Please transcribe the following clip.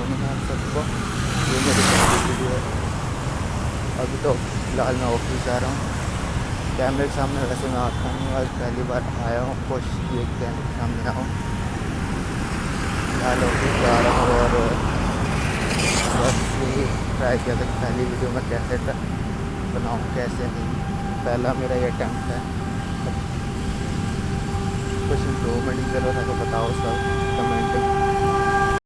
Morning आप सबको। ये मेरी पहली वीडियो है। अभी तो फिलहाल मैं ऑफिस जा रहा हूँ। कैमरे के सामने वैसे मैं आता हूँ, आज पहली बार आया हूँ, कोशिश की है कि कैमरे के सामने आऊँ। फिलहाल ऑफिस जा रहा हूँ और बस यही ट्राई किया था कि पहली वीडियो में कैसे बनाऊँ कैसे नहीं। पहला मेरा ये अटैम्प्ट है। कुछ इम्प्रूवमेंट की ज़रूरत है तो बताओ सब कमेंट में।